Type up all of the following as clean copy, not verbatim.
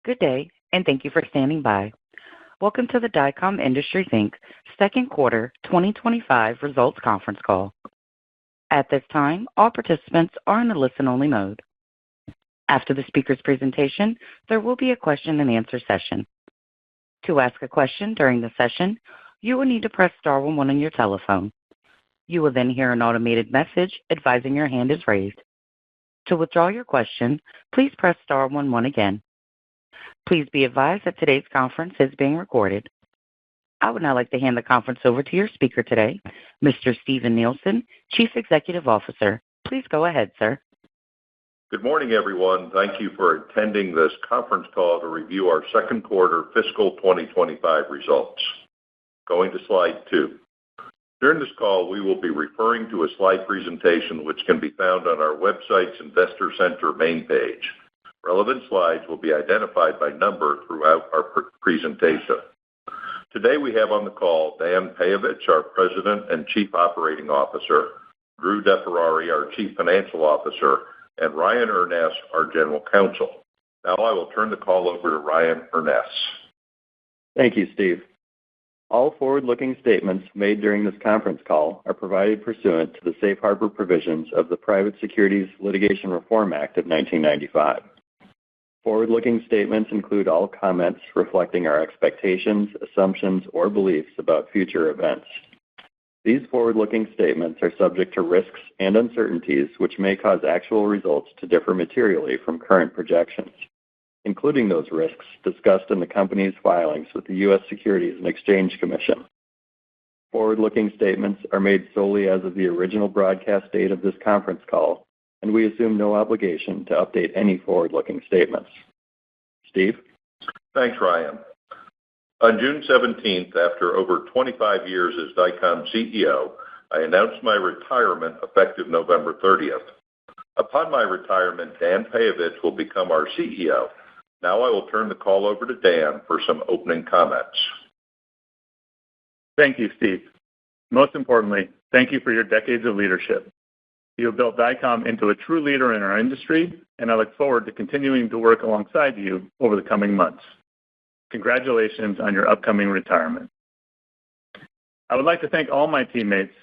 Good day, and thank you for standing by. Welcome to the Dycom Industries, Inc. Second Quarter 2025 Results Conference Call. At this time, all participants are in a listen-only mode. After the speaker's presentation, there will be a question-and-answer session. To ask a question during the session, you will need to press star 11 on your telephone. You will then hear an automated message advising your hand is raised. To withdraw your question, please press star 11 again. Please be advised that today's conference is being recorded. I would now like to hand the conference over to your speaker today, Mr. Steven Nielsen, Chief Executive Officer. Please go ahead, sir. Good morning, everyone. Thank you for attending this conference call to review our second quarter fiscal 2025 results. Going to slide 2. During this call, we will be referring to a slide presentation which can be found on our website's Investor Center main page. Relevant slides will be identified by number throughout our presentation. Today we have on the call Dan Peyovich, our President and Chief Operating Officer, Drew DeFerrari, our Chief Financial Officer, and Ryan Urness, our General Counsel. Now I will turn the call over to Ryan Urness. Thank you, Steve. All forward-looking statements made during this conference call are provided pursuant to the Safe Harbor provisions of the Private Securities Litigation Reform Act of 1995. Forward-looking statements include all comments reflecting our expectations, assumptions, or beliefs about future events. These forward-looking statements are subject to risks and uncertainties which may cause actual results to differ materially from current projections, including those risks discussed in the company's filings with the U.S. Securities and Exchange Commission. Forward-looking statements are made solely as of the original broadcast date of this conference call, and we assume no obligation to update any forward-looking statements. Steve? Thanks, Ryan. On June 17th, after over 25 years as Dycom CEO, I announced my retirement effective November 30th. Upon my retirement, Dan Peyovich will become our CEO. Now I will turn the call over to Dan for some opening comments. Thank you, Steve. Most importantly, thank you for your decades of leadership. You have built Dycom into a true leader in our industry, and I look forward to continuing to work alongside you over the coming months. Congratulations on your upcoming retirement. I would like to thank all my teammates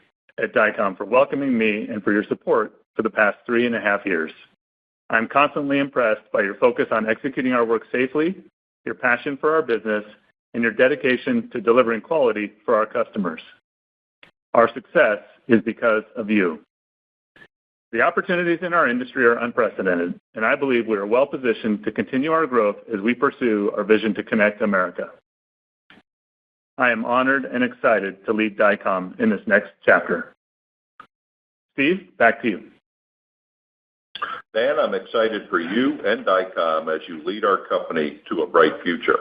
at Dycom for welcoming me and for your support for the past 3.5 years. I'm constantly impressed by your focus on executing our work safely, your passion for our business, and your dedication to delivering quality for our customers. Our success is because of you. The opportunities in our industry are unprecedented, and I believe we are well positioned to continue our growth as we pursue our vision to connect America. I am honored and excited to lead Dycom in this next chapter. Steve, back to you. Dan, I'm excited for you and Dycom as you lead our company to a bright future.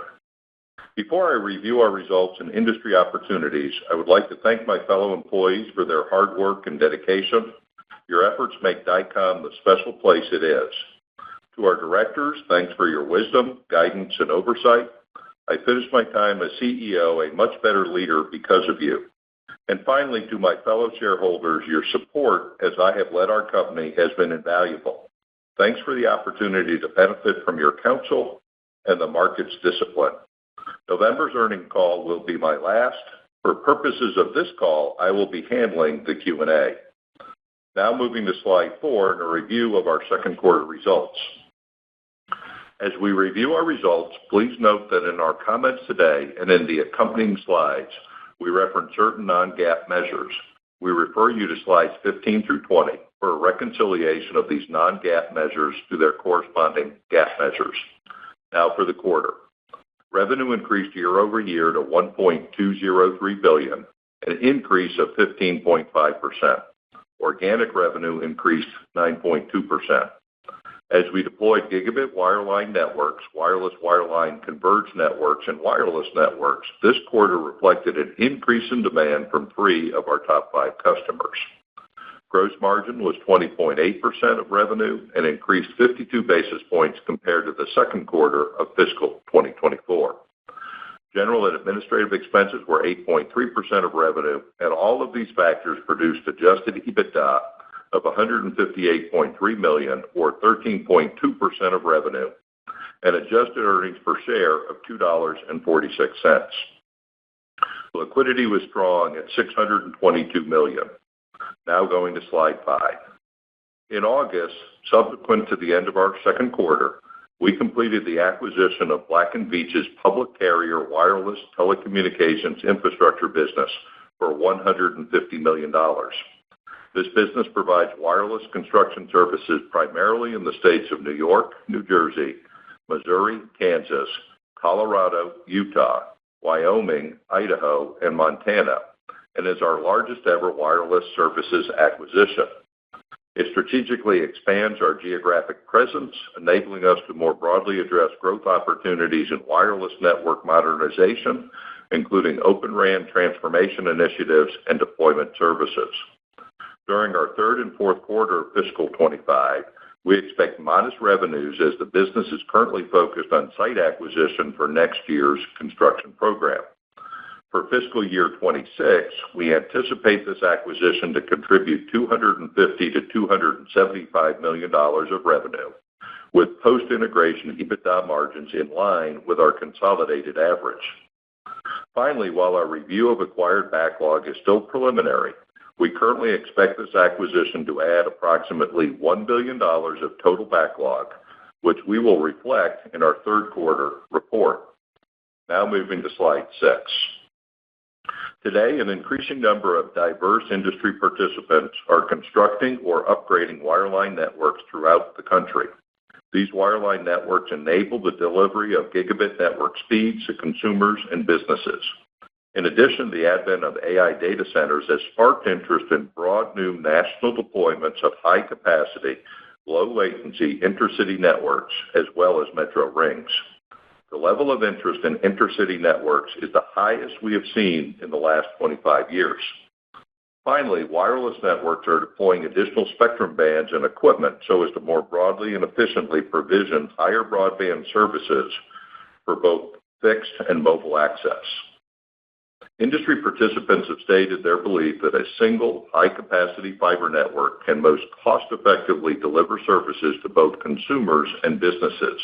Before I review our results and industry opportunities, I would like to thank my fellow employees for their hard work and dedication. Your efforts make Dycom the special place it is. To our directors, thanks for your wisdom, guidance, and oversight. I finished my time as CEO a much better leader because of you. And finally, to my fellow shareholders, your support as I have led our company has been invaluable. Thanks for the opportunity to benefit from your counsel and the market's discipline. November's earnings call will be my last. For purposes of this call, I will be handling the Q&A. Now moving to slide 4 and a review of our second quarter results. As we review our results, please note that in our comments today and in the accompanying slides, we reference certain non-GAAP measures. We refer you to slides 15 through 20 for a reconciliation of these non-GAAP measures to their corresponding GAAP measures. Now for the quarter. Revenue increased year over year to $1.203 billion, an increase of 15.5%. Organic revenue increased 9.2%. As we deployed gigabit wireline networks, wireless wireline converged networks, and wireless networks, this quarter reflected an increase in demand from 3 of our top 5 customers. Gross margin was 20.8% of revenue and increased 52 basis points compared to the second quarter of fiscal 2024. General and administrative expenses were 8.3% of revenue, and all of these factors produced adjusted EBITDA of $158.3 million, or 13.2% of revenue, and adjusted earnings per share of $2.46. Liquidity was strong at $622 million. Now going to slide 5. In August, subsequent to the end of our second quarter, we completed the acquisition of Black & Veatch's public carrier wireless telecommunications infrastructure business for $150 million. This business provides wireless construction services primarily in the states of New York, New Jersey, Missouri, Kansas, Colorado, Utah, Wyoming, Idaho, and Montana, and is our largest ever wireless services acquisition. It strategically expands our geographic presence, enabling us to more broadly address growth opportunities in wireless network modernization, including Open RAN transformation initiatives and deployment services. During our third and fourth quarter of fiscal 25, we expect modest revenues as the business is currently focused on site acquisition for next year's construction program. For fiscal year 26, we anticipate this acquisition to contribute $250 to $275 million of revenue, with post-integration EBITDA margins in line with our consolidated average. Finally, while our review of acquired backlog is still preliminary, we currently expect this acquisition to add approximately $1 billion of total backlog, which we will reflect in our third quarter report. Now moving to slide 6. Today, an increasing number of diverse industry participants are constructing or upgrading wireline networks throughout the country. These wireline networks enable the delivery of gigabit network speeds to consumers and businesses. In addition, the advent of AI data centers has sparked interest in broad new national deployments of high-capacity, low-latency intercity networks, as well as metro rings. The level of interest in intercity networks is the highest we have seen in the last 25 years. Finally, wireless networks are deploying additional spectrum bands and equipment so as to more broadly and efficiently provision higher broadband services for both fixed and mobile access. Industry participants have stated their belief that a single high-capacity fiber network can most cost-effectively deliver services to both consumers and businesses,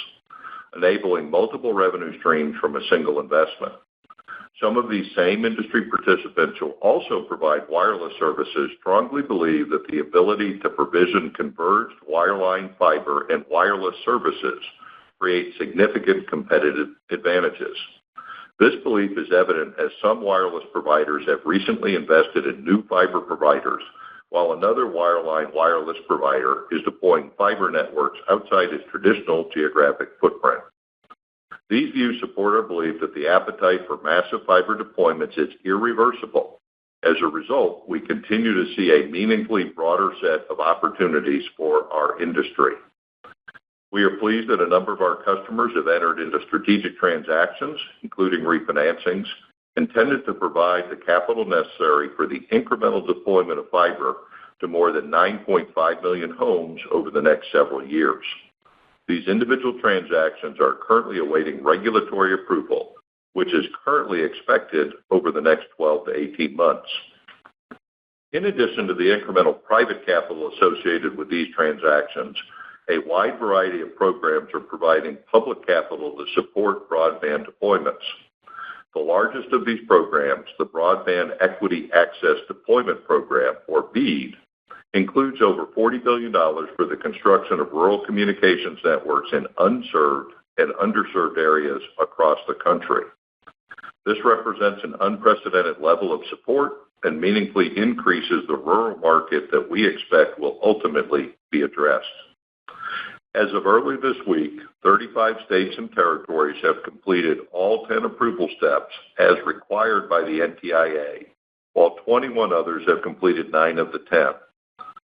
enabling multiple revenue streams from a single investment. Some of these same industry participants who also provide wireless services strongly believe that the ability to provision converged wireline fiber and wireless services creates significant competitive advantages. This belief is evident as some wireless providers have recently invested in new fiber providers, while another wireline wireless provider is deploying fiber networks outside its traditional geographic footprint. These views support our belief that the appetite for massive fiber deployments is irreversible. As a result, we continue to see a meaningfully broader set of opportunities for our industry. We are pleased that a number of our customers have entered into strategic transactions, including refinancings, intended to provide the capital necessary for the incremental deployment of fiber to more than 9.5 million homes over the next several years. These individual transactions are currently awaiting regulatory approval, which is currently expected over the next 12 to 18 months. In addition to the incremental private capital associated with these transactions, a wide variety of programs are providing public capital to support broadband deployments. The largest of these programs, the Broadband Equity Access Deployment Program, or BEAD, includes over $40 billion for the construction of rural communications networks in unserved and underserved areas across the country. This represents an unprecedented level of support and meaningfully increases the rural market that we expect will ultimately be addressed. As of early this week, 35 states and territories have completed all 10 approval steps as required by the NTIA, while 21 others have completed 9 of the 10.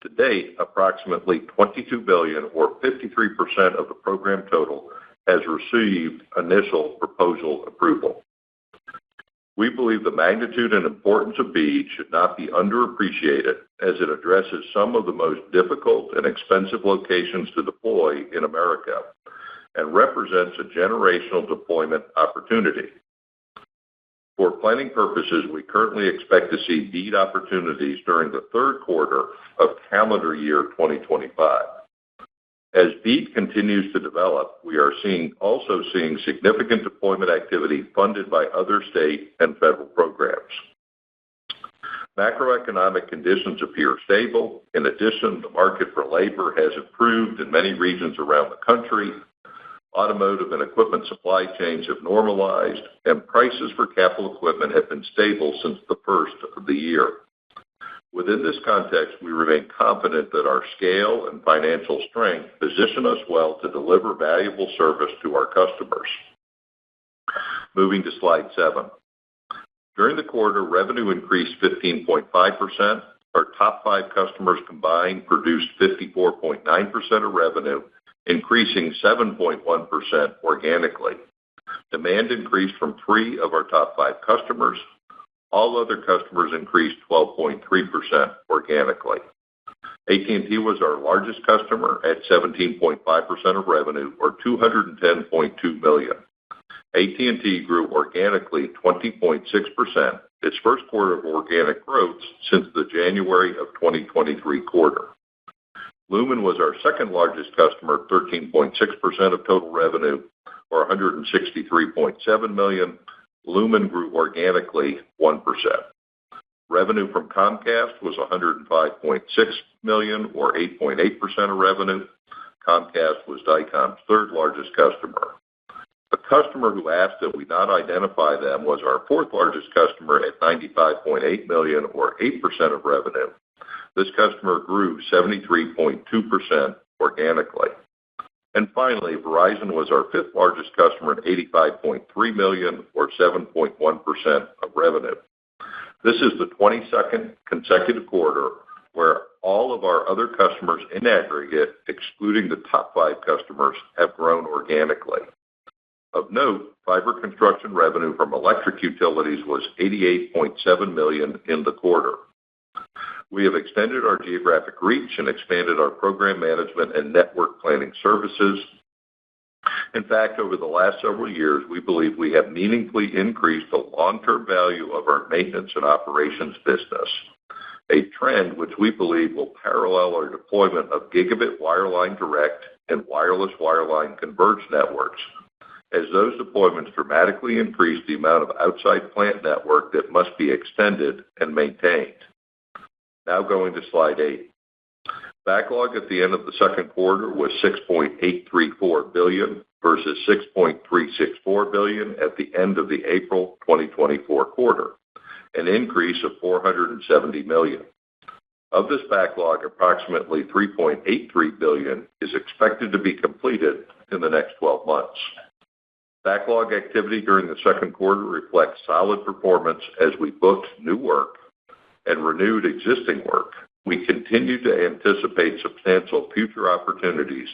To date, approximately $22 billion, or 53% of the program total, has received initial proposal approval. We believe the magnitude and importance of BEAD should not be underappreciated, as it addresses some of the most difficult and expensive locations to deploy in America and represents a generational deployment opportunity. For planning purposes, we currently expect to see BEAD opportunities during the third quarter of calendar year 2025. As BEAD continues to develop, we are also seeing significant deployment activity funded by other state and federal programs. Macroeconomic conditions appear stable. In addition, the market for labor has improved in many regions around the country. Automotive and equipment supply chains have normalized, and prices for capital equipment have been stable since the first of the year. Within this context, we remain confident that our scale and financial strength position us well to deliver valuable service to our customers. Moving to slide 7. During the quarter, revenue increased 15.5%. Our top 5 customers combined produced 54.9% of revenue, increasing 7.1% organically. Demand increased from 3 of our top 5 customers. All other customers increased 12.3% organically. AT&T was our largest customer at 17.5% of revenue, or $210.2 million. AT&T grew organically 20.6%, its first quarter of organic growth since the January of 2023 quarter. Lumen was our second largest customer, 13.6% of total revenue, or $163.7 million. Lumen grew organically 1%. Revenue from Comcast was $105.6 million, or 8.8% of revenue. Comcast was Dycom's third largest customer. A customer who asked that we not identify them was our fourth largest customer at $95.8 million, or 8% of revenue. This customer grew 73.2% organically. And finally, Verizon was our fifth largest customer at $85.3 million, or 7.1% of revenue. This is the 22nd consecutive quarter where all of our other customers in aggregate, excluding the top 5 customers, have grown organically. Of note, fiber construction revenue from electric utilities was $88.7 million in the quarter. We have extended our geographic reach and expanded our program management and network planning services. In fact, over the last several years, we believe we have meaningfully increased the long-term value of our maintenance and operations business, a trend which we believe will parallel our deployment of gigabit wireline direct and wireless wireline converged networks, as those deployments dramatically increase the amount of outside plant network that must be extended and maintained. Now going to slide 8. Backlog at the end of the second quarter was $6.834 billion versus $6.364 billion at the end of the April 2024 quarter, an increase of $470 million. Of this backlog, approximately $3.83 billion is expected to be completed in the next 12 months. Backlog activity during the second quarter reflects solid performance as we booked new work and renewed existing work. We continue to anticipate substantial future opportunities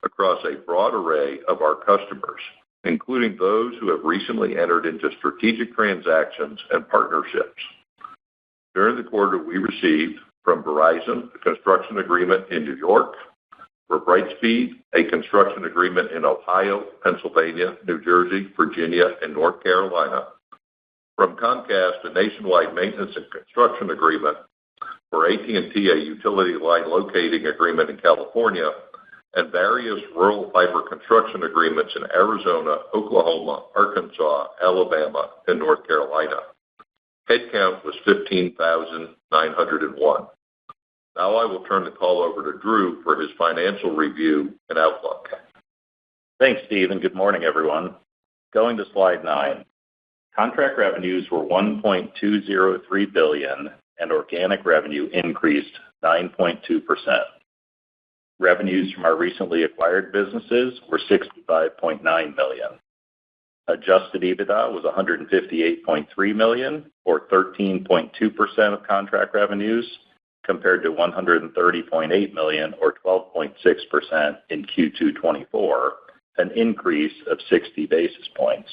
across a broad array of our customers, including those who have recently entered into strategic transactions and partnerships. During the quarter, we received from Verizon a construction agreement in New York, for Brightspeed a construction agreement in Ohio, Pennsylvania, New Jersey, Virginia, and North Carolina, from Comcast a nationwide maintenance and construction agreement, for AT&T a utility line locating agreement in California, and various rural fiber construction agreements in Arizona, Oklahoma, Arkansas, Alabama, and North Carolina. Headcount was 15,901. Now I will turn the call over to Drew for his financial review and outlook. Thanks, Steve, and good morning, everyone. Going to slide 9. Contract revenues were $1.203 billion, and organic revenue increased 9.2%. Revenues from our recently acquired businesses were $65.9 million. Adjusted EBITDA was $158.3 million, or 13.2% of contract revenues, compared to $130.8 million, or 12.6% in Q2 '24, an increase of 60 basis points.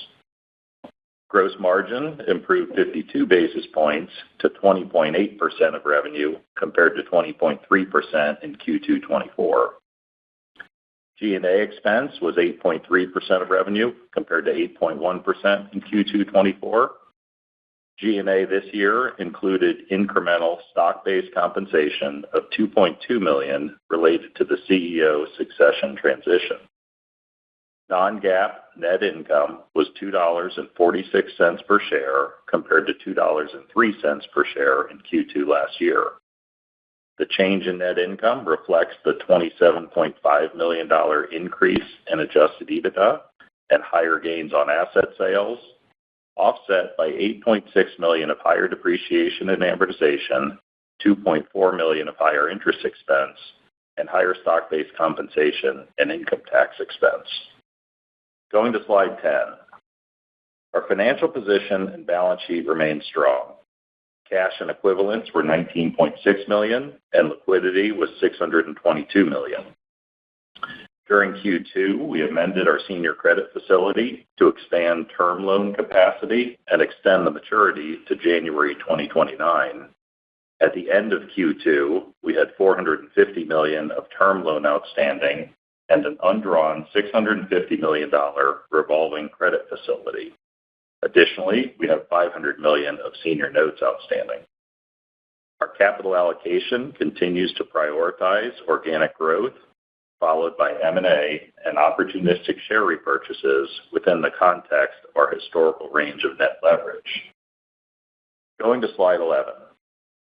Gross margin improved 52 basis points to 20.8% of revenue, compared to 20.3% in Q2 '24. G&A expense was 8.3% of revenue, compared to 8.1% in Q2 '24. G&A this year included incremental stock-based compensation of $2.2 million related to the CEO succession transition. Non-GAAP net income was $2.46 per share compared to $2.03 per share in Q2 last year. The change in net income reflects the $27.5 million increase in adjusted EBITDA and higher gains on asset sales, offset by $8.6 million of higher depreciation and amortization, $2.4 million of higher interest expense, and higher stock-based compensation and income tax expense. Going to slide 10. Our financial position and balance sheet remain strong. Cash and equivalents were $19.6 million, and liquidity was $622 million. During Q2, we amended our senior credit facility to expand term loan capacity and extend the maturity to January 2029. At the end of Q2, we had $450 million of term loan outstanding and an undrawn $650 million revolving credit facility. Additionally, we have $500 million of senior notes outstanding. Our capital allocation continues to prioritize organic growth, followed by M&A and opportunistic share repurchases within the context of our historical range of net leverage. Going to slide 11.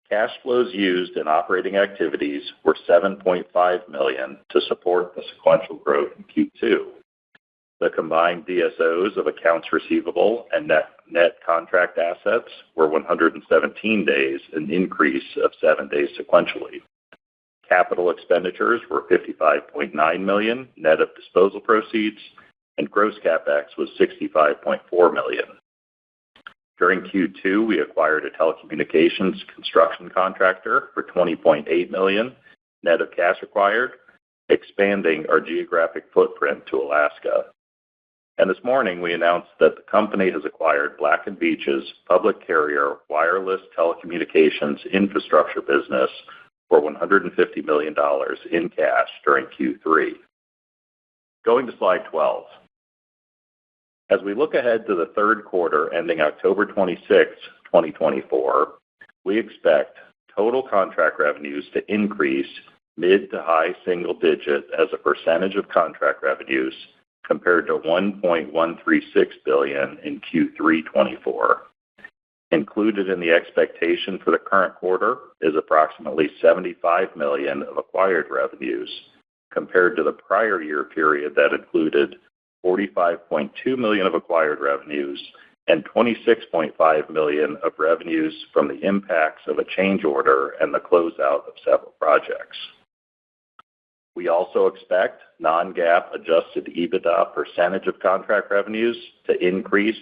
Cash flows used in operating activities were $7.5 million to support the sequential growth in Q2. The combined DSOs of accounts receivable and net contract assets were 117 days, an increase of 7 days sequentially. Capital expenditures were $55.9 million, net of disposal proceeds, and gross CapEx was $65.4 million. During Q2, we acquired a telecommunications construction contractor for $20.8 million, net of cash acquired, expanding our geographic footprint to Alaska. And this morning, we announced that the company has acquired Black & Veatch's public carrier wireless telecommunications infrastructure business for $150 million in cash during Q3. Going to slide 12. As we look ahead to the third quarter ending October 26, 2024, we expect total contract revenues to increase mid to high single digit as a percentage of contract revenues compared to $1.136 billion in Q3 24. Included in the expectation for the current quarter is approximately $75 million of acquired revenues compared to the prior year period that included $45.2 million of acquired revenues and $26.5 million of revenues from the impacts of a change order and the closeout of several projects. We also expect non-GAAP adjusted EBITDA percentage of contract revenues to increase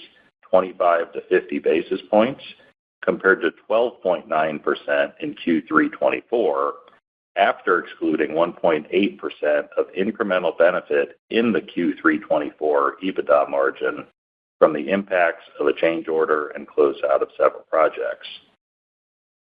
25 to 50 basis points compared to 12.9% in Q3 24, after excluding 1.8% of incremental benefit in the Q3 24 EBITDA margin from the impacts of a change order and closeout of several projects.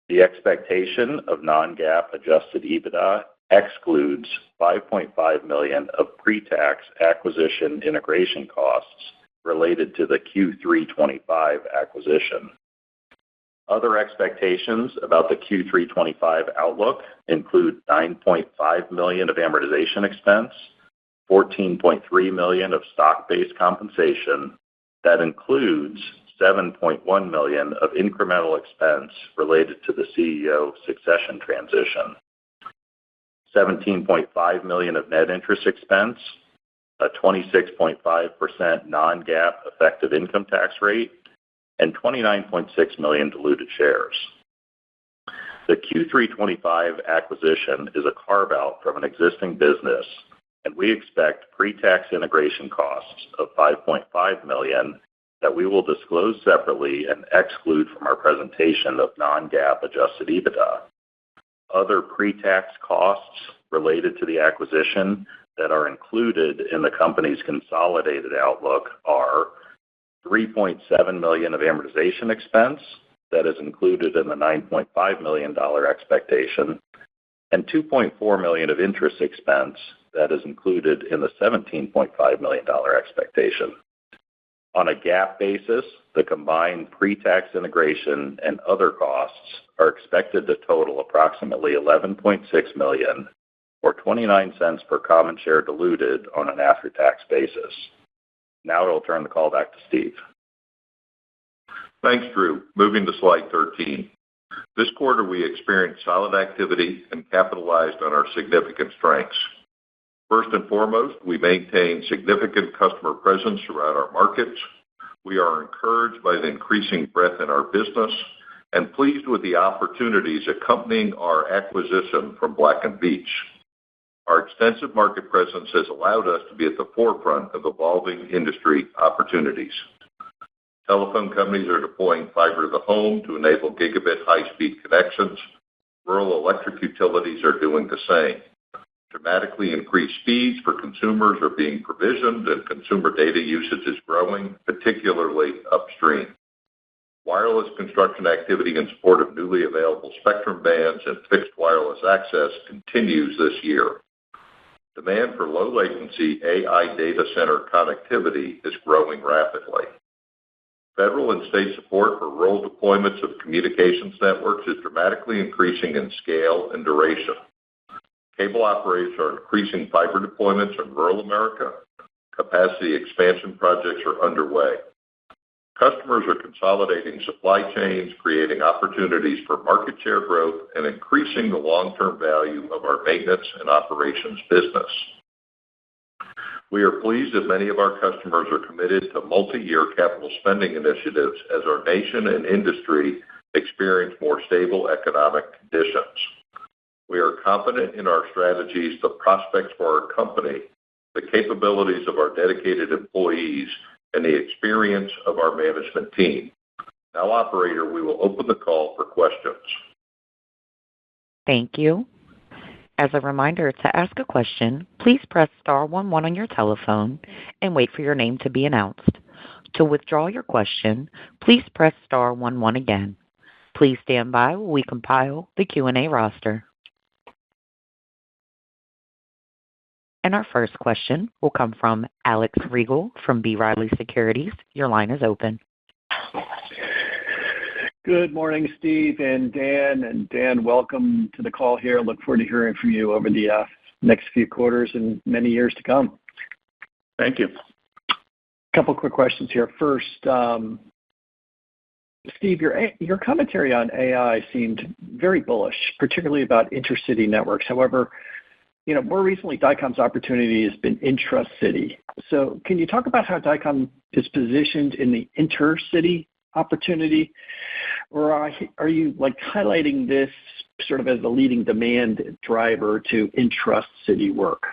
The expectation of non-GAAP adjusted EBITDA excludes $5.5 million of pre-tax acquisition integration costs related to the Q3 25 acquisition. Other expectations about the Q3 25 outlook include $9.5 million of amortization expense, $14.3 million of stock-based compensation. That includes $7.1 million of incremental expense related to the CEO succession transition, $17.5 million of net interest expense, a 26.5% non-GAAP effective income tax rate, and 29.6 million diluted shares. The Q3 25 acquisition is a carve-out from an existing business, and we expect pre-tax integration costs of $5.5 million that we will disclose separately and exclude from our presentation of non-GAAP adjusted EBITDA. Other pre-tax costs related to the acquisition that are included in the company's consolidated outlook are $3.7 million of amortization expense that is included in the $9.5 million expectation, and $2.4 million of interest expense that is included in the $17.5 million expectation. On a GAAP basis, the combined pre-tax integration and other costs are expected to total approximately $11.6 million, or 29 cents per common share diluted on an after-tax basis. Now I'll turn the call back to Steve. Thanks, Drew. Moving to slide 13. This quarter, we experienced solid activity and capitalized on our significant strengths. First and foremost, we maintain significant customer presence throughout our markets. We are encouraged by the increasing breadth in our business and pleased with the opportunities accompanying our acquisition from Black & Veatch. Our extensive market presence has allowed us to be at the forefront of evolving industry opportunities. Telephone companies are deploying fiber to the home to enable gigabit high-speed connections. Rural electric utilities are doing the same. Dramatically increased speeds for consumers are being provisioned, and consumer data usage is growing, particularly upstream. Wireless construction activity in support of newly available spectrum bands and fixed wireless access continues this year. Demand for low-latency AI data center connectivity is growing rapidly. Federal and state support for rural deployments of communications networks is dramatically increasing in scale and duration. Cable operators are increasing fiber deployments in rural America. Capacity expansion projects are underway. Customers are consolidating supply chains, creating opportunities for market share growth, and increasing the long-term value of our maintenance and operations business. We are pleased that many of our customers are committed to multi-year capital spending initiatives as our nation and industry experience more stable economic conditions. We are confident in our strategies, the prospects for our company, the capabilities of our dedicated employees, and the experience of our management team. Now, operator, we will open the call for questions. Thank you. As a reminder, to ask a question, please press star 11 on your telephone and wait for your name to be announced. To withdraw your question, please press star 11 again. Please stand by while we compile the Q&A roster. And our first question will come from Alex Riegel from B. Riley Securities. Your line is open. Good morning, Steve and Dan. And Dan, welcome to the call here. Look forward to hearing from you over the next few quarters and many years to come. Thank you. A couple quick questions here. First, Steve, your commentary on AI seemed very bullish, particularly about intercity networks. However, more recently, Dycom's opportunity has been intra-city. So can you talk about how Dycom is positioned in the intercity opportunity? Or are you highlighting this sort of as the leading demand driver to intra-city work?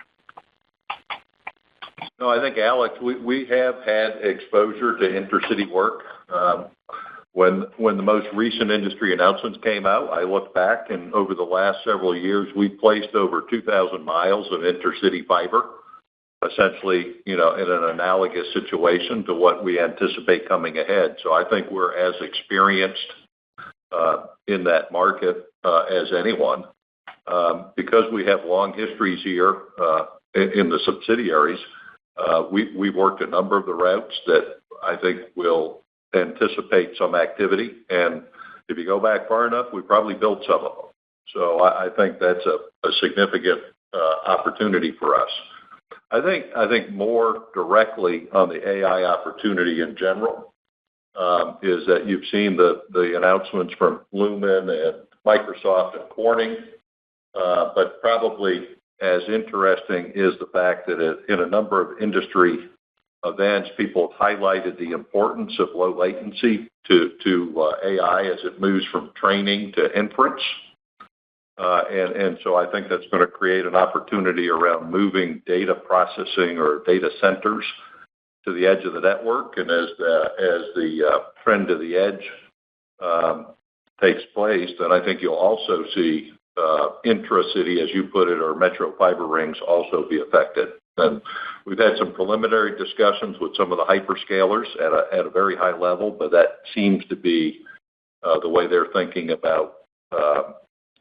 No, I think, Alex, we have had exposure to intercity work. When the most recent industry announcements came out, I looked back, and over the last several years, we've placed over 2,000 miles of intercity fiber, essentially, in an analogous situation to what we anticipate coming ahead. So I think we're as experienced in that market as anyone. Because we have long histories here in the subsidiaries, we've worked a number of the routes that I think will anticipate some activity, and if you go back far enough, we probably built some of them. So I think that's a significant opportunity for us. I think more directly on the AI opportunity in general is that you've seen the announcements from Lumen and Microsoft and Corning, but probably as interesting is the fact that in a number of industry events, people have highlighted the importance of low latency to AI as it moves from training to inference. And so I think that's going to create an opportunity around moving data processing or data centers to the edge of the network. And as the trend to the edge takes place, then I think you'll also see intra-city, as you put it, or metro fiber rings also be affected. And we've had some preliminary discussions with some of the hyperscalers at a very high level, but that seems to be the way they're thinking about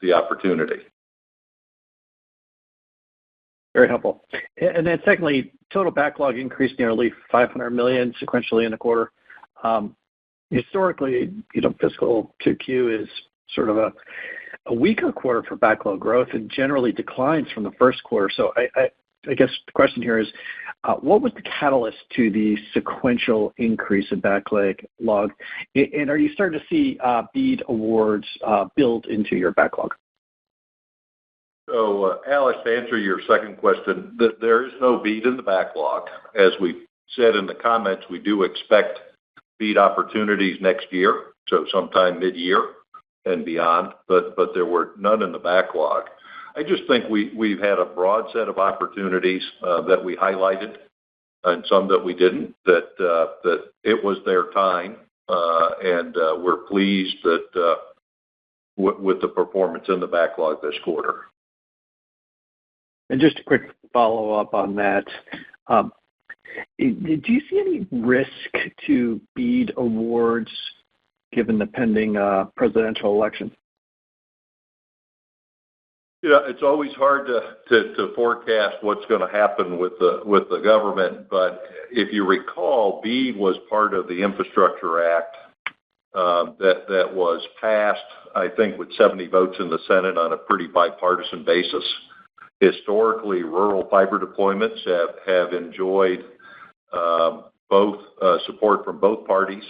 the opportunity. Very helpful. And then secondly, total backlog increased nearly $500 million sequentially in the quarter. Historically, fiscal 2Q is sort of a weaker quarter for backlog growth and generally declines from the first quarter. So I guess the question here is, what was the catalyst to the sequential increase in backlog? And are you starting to see BEAD awards build into your backlog? So, Alex, to answer your second question, there is no BEAD in the backlog. As we said in the comments, we do expect BEAD opportunities next year, so sometime mid-year and beyond, but there were none in the backlog. I just think we've had a broad set of opportunities that we highlighted and some that we didn't, that it was their time, and we're pleased that with the performance in the backlog this quarter. And just a quick follow-up on that. Do you see any risk to BEAD awards given the pending presidential election? It's always hard to forecast what's going to happen with the government, but if you recall, BEAD was part of the Infrastructure Act that was passed, I think, with 70 votes in the Senate on a pretty bipartisan basis. Historically, rural fiber deployments have enjoyed both support from both parties,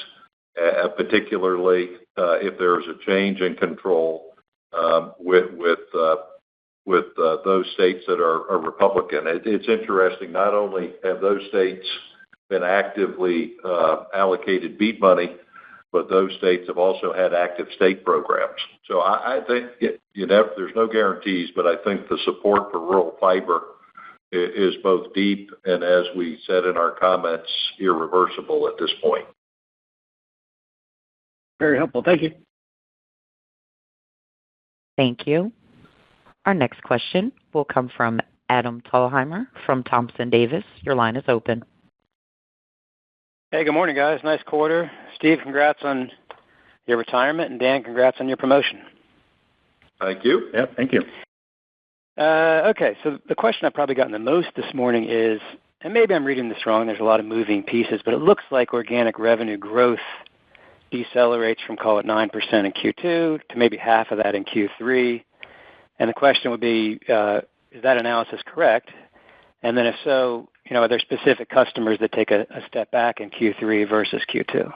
particularly if there is a change in control with those states that are Republican. It's interesting, not only have those states been actively allocated BEAD money, but those states have also had active state programs. So I think there's no guarantees, but I think the support for rural fiber is both deep and, as we said in our comments, irreversible at this point. Very helpful. Thank you. Thank you. Our next question will come from Adam Thalhimer from Thompson Davis. Your line is open. Hey, good morning, guys. Nice quarter. Steve, congrats on your retirement, and Dan, congrats on your promotion. Thank you. Yeah, thank you. Okay, so the question I've probably gotten the most this morning is, and maybe I'm reading this wrong, there's a lot of moving pieces, but it looks like organic revenue growth decelerates from, call it 9% in Q2 to maybe half of that in Q3. And the question would be, is that analysis correct? And then if so, are there specific customers that take a step back in Q3 versus Q2?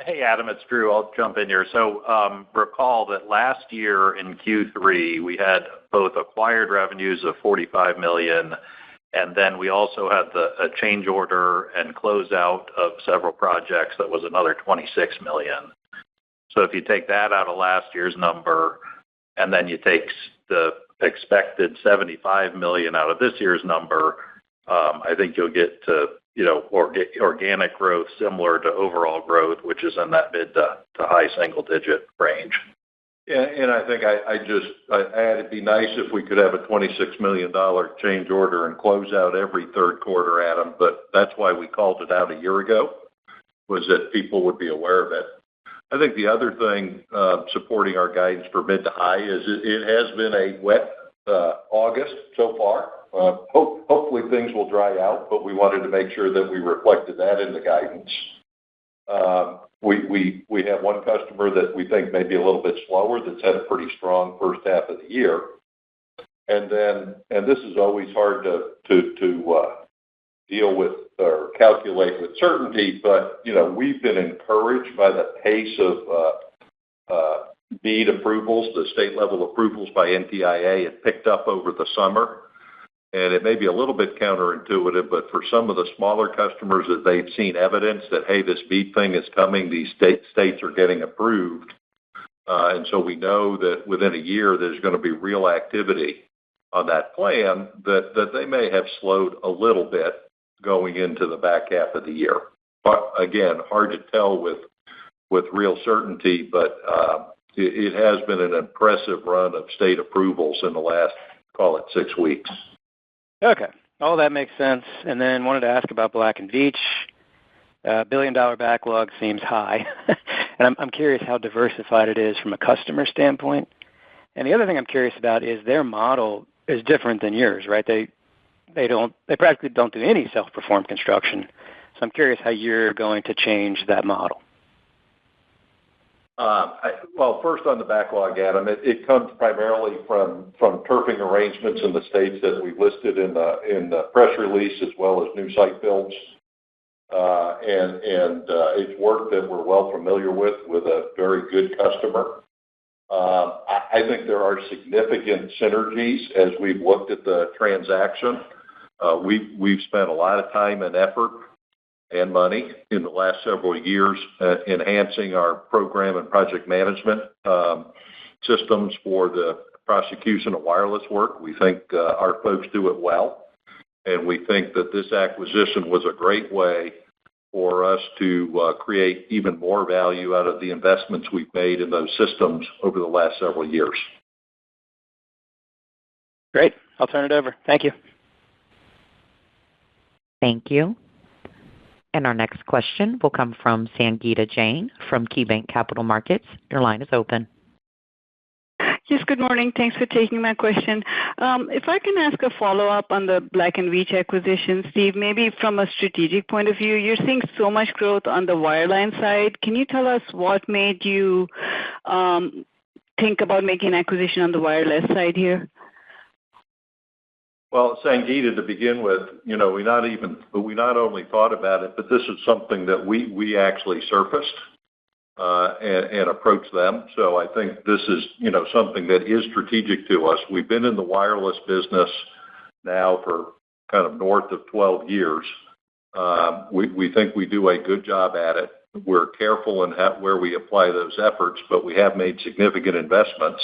Hey, Adam, it's Drew. I'll jump in here. So recall that last year in Q3, we had both acquired revenues of $45 million, and then we also had a change order and closeout of several projects that was another $26 million. So if you take that out of last year's number, and then you take the expected $75 million out of this year's number, I think you'll get to organic growth similar to overall growth, which is in that mid to high single digit range. Yeah, and I think I add it'd be nice if we could have a $26 million change order and close out every third quarter, Adam, but that's why we called it out a year ago, was that people would be aware of it. I think the other thing supporting our guidance for mid to high is it has been a wet August so far. Hopefully things will dry out, but we wanted to make sure that we reflected that in the guidance. We have one customer that we think may be a little bit slower that's had a pretty strong first half of the year. And this is always hard to deal with or calculate with certainty, but we've been encouraged by the pace of BEAD approvals. The state level approvals by NTIA had picked up over the summer, and it may be a little bit counterintuitive, but for some of the smaller customers that they've seen evidence that, hey, this BEAD thing is coming, these states are getting approved, and so we know that within a year there's going to be real activity on that plan, that they may have slowed a little bit going into the back half of the year. But again, hard to tell with real certainty, but it has been an impressive run of state approvals in the last, call it 6 weeks. Okay. All that makes sense. And then wanted to ask about Black & Veatch. $1 billion backlog seems high. And I'm curious how diversified it is from a customer standpoint. And the other thing I'm curious about is their model is different than yours, right? They practically don't do any self-performed construction. So I'm curious how you're going to change that model. Well, first on the backlog, Adam, it comes primarily from turfing arrangements in the states that we listed in the press release, as well as new site builds. And it's work that we're well familiar with a very good customer. I think there are significant synergies as we've looked at the transaction. We've spent a lot of time and effort and money in the last several years enhancing our program and project management systems for the prosecution of wireless work. We think our folks do it well, and we think that this acquisition was a great way for us to create even more value out of the investments we've made in those systems over the last several years. Great. I'll turn it over. Thank you. Thank you. And our next question will come from Sangeeta Jain from KeyBanc Capital Markets. Your line is open. Yes, good morning. Thanks for taking my question. If I can ask a follow-up on the Black & Veatch acquisition, Steve, maybe from a strategic point of view, you're seeing so much growth on the wireline side. Can you tell us what made you think about making an acquisition on the wireless side here? Well, Sangeeta, to begin with, we not only thought about it, but this is something that we actually surfaced and approached them. So I think this is, something that is strategic to us. We've been in the wireless business now for kind of north of 12 years. We think we do a good job at it. We're careful in where we apply those efforts, but we have made significant investments.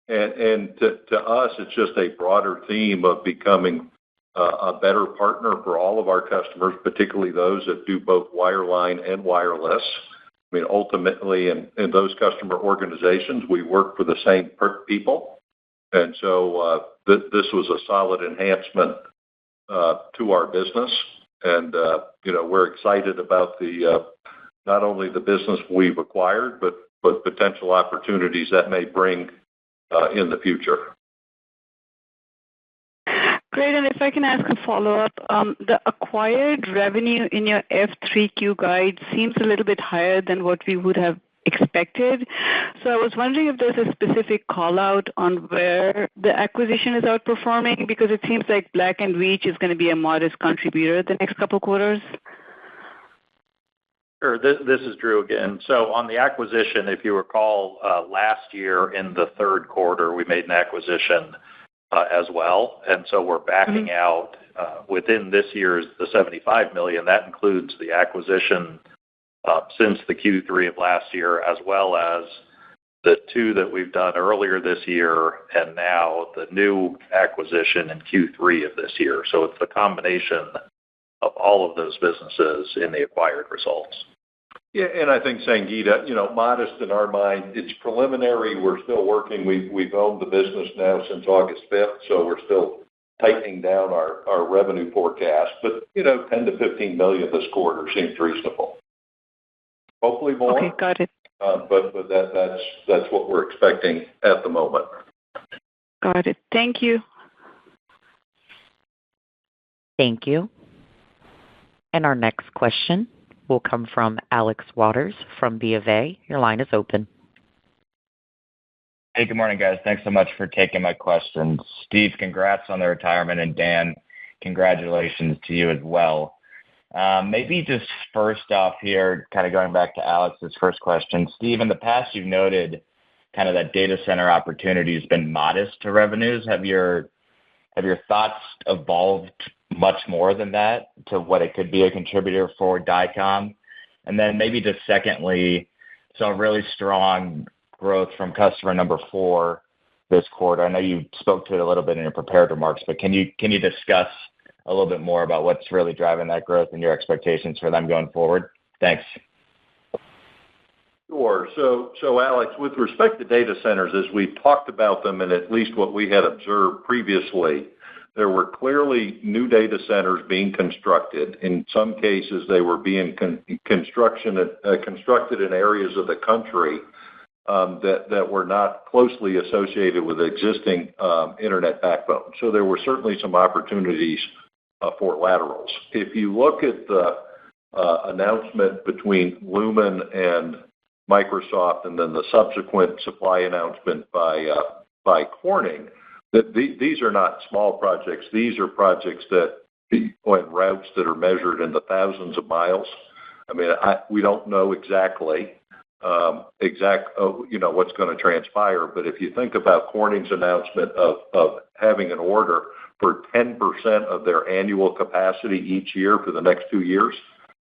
And to us, it's just a broader theme of becoming a better partner for all of our customers, particularly those that do both wireline and wireless. I mean, ultimately, in those customer organizations, we work for the same people. And so this was a solid enhancement to our business. And, we're excited about not only the business we've acquired, but potential opportunities that may bring in the future. Great. And if I can ask a follow-up, the acquired revenue in your F3Q guide seems a little bit higher than what we would have expected. So I was wondering if there's a specific call-out on where the acquisition is outperforming, because it seems like Black & Veatch is going to be a modest contributor the next couple quarters. Sure. This is Drew again. So on the acquisition, if you recall, last year in the third quarter, we made an acquisition as well. And so we're backing out within this year's the $75 million. That includes the acquisition since the Q3 of last year, as well as the two that we've done earlier this year, and now the new acquisition in Q3 of this year. So it's the combination of all of those businesses in the acquired results. Yeah, and I think, Sangeeta, modest in our mind, it's preliminary. We're still working. We've owned the business now since August 5th, so we're still tightening down our revenue forecast. But, $10 to $15 million this quarter seems reasonable. Hopefully more. Okay, got it. But that's what we're expecting at the moment. Got it. Thank you. Thank you. And our next question will come from Alex Waters from BofA. Your line is open. Hey, good morning, guys. Thanks so much for taking my questions. Steve, congrats on the retirement, and Dan, congratulations to you as well. Maybe just first off here, kind of going back to Alex's first question. Steve, in the past, you've noted kind of that data center opportunity has been modest to revenues. Have your thoughts evolved much more than that to what it could be a contributor for Dycom? And then maybe just secondly, so really strong growth from customer number 4 this quarter. I know you spoke to it a little bit in your prepared remarks, but can you discuss a little bit more about what's really driving that growth and your expectations for them going forward? Thanks. Sure. So Alex, with respect to data centers, as we talked about them, and at least what we had observed previously, there were clearly new data centers being constructed. In some cases, they were being constructed in areas of the country that were not closely associated with existing internet backbone. So there were certainly some opportunities for laterals. If you look at the announcement between Lumen and Microsoft, and then the subsequent supply announcement by Corning, that these are not small projects. These are projects that on routes that are measured in the thousands of miles. I mean, we don't know exactly what's going to transpire. But if you think about Corning's announcement of having an order for 10% of their annual capacity each year for the next 2 years,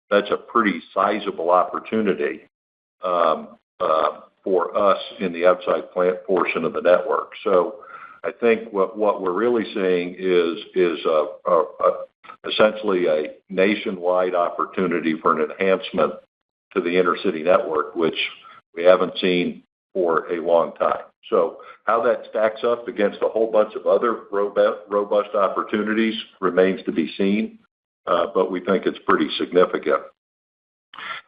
that's a pretty sizable opportunity for us in the outside plant portion of the network. So I think what we're really seeing is essentially a nationwide opportunity for an enhancement to the intercity network, which we haven't seen for a long time. So how that stacks up against a whole bunch of other robust opportunities remains to be seen, but we think it's pretty significant.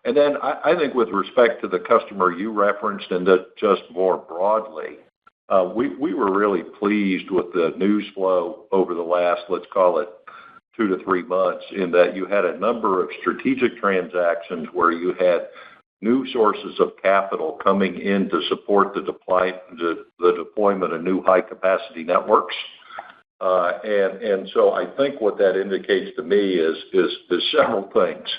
And then I think with respect to the customer you referenced, and that just more broadly, we were really pleased with the news flow over the last, let's call it, 2 to 3 months, in that you had a number of strategic transactions where you had new sources of capital coming in to support the deployment of new high-capacity networks. And so I think what that indicates to me is several things.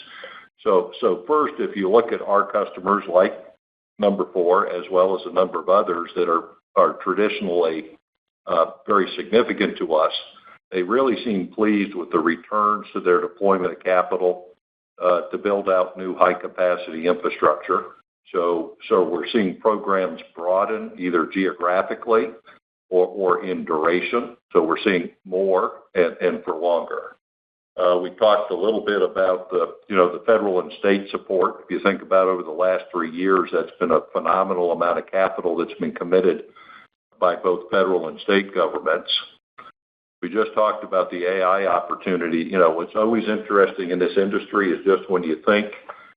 So first, if you look at our customers like number 4, as well as a number of others that are traditionally very significant to us, they really seem pleased with the returns to their deployment of capital to build out new high-capacity infrastructure. So we're seeing programs broaden either geographically or in duration. So we're seeing more and for longer. We talked a little bit about the federal and state support. If you think about over the last 3 years, that's been a phenomenal amount of capital that's been committed by both federal and state governments. We just talked about the AI opportunity. What's always interesting in this industry is just when you think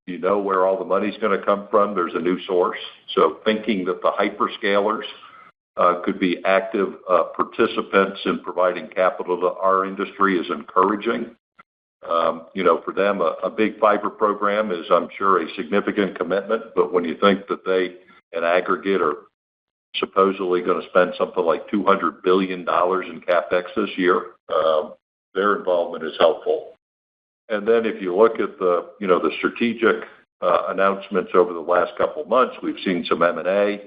you know where all the money's going to come from, there's a new source. So thinking that the hyperscalers could be active participants in providing capital to our industry is encouraging. For them, a big fiber program is, I'm sure, a significant commitment. But when you think that they, in aggregate, are supposedly going to spend something like $200 billion in CapEx this year, their involvement is helpful. And then if you look at the strategic announcements over the last couple of months, we've seen some M&A,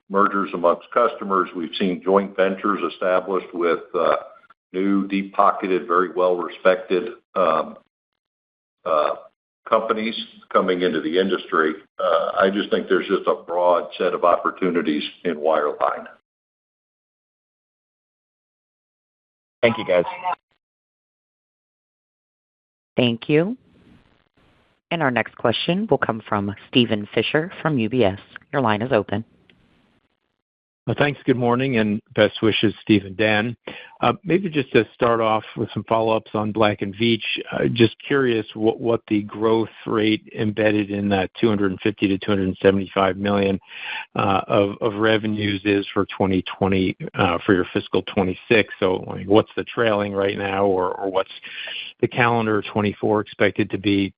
mergers amongst customers. We've seen joint ventures established with new, deep-pocketed, very well-respected companies coming into the industry. I just think there's just a broad set of opportunities in wireline. Thank you, guys. Thank you. And our next question will come from Steven Fisher from UBS. Your line is open. Well, thanks. Good morning, and best wishes, Steve and Dan. Maybe just to start off with some follow-ups on Black & Veatch, just curious what the growth rate embedded in that $250 to $275 million of revenues is for 2020 for your fiscal 26. So what's the trailing right now, or what's the calendar 24 expected to be,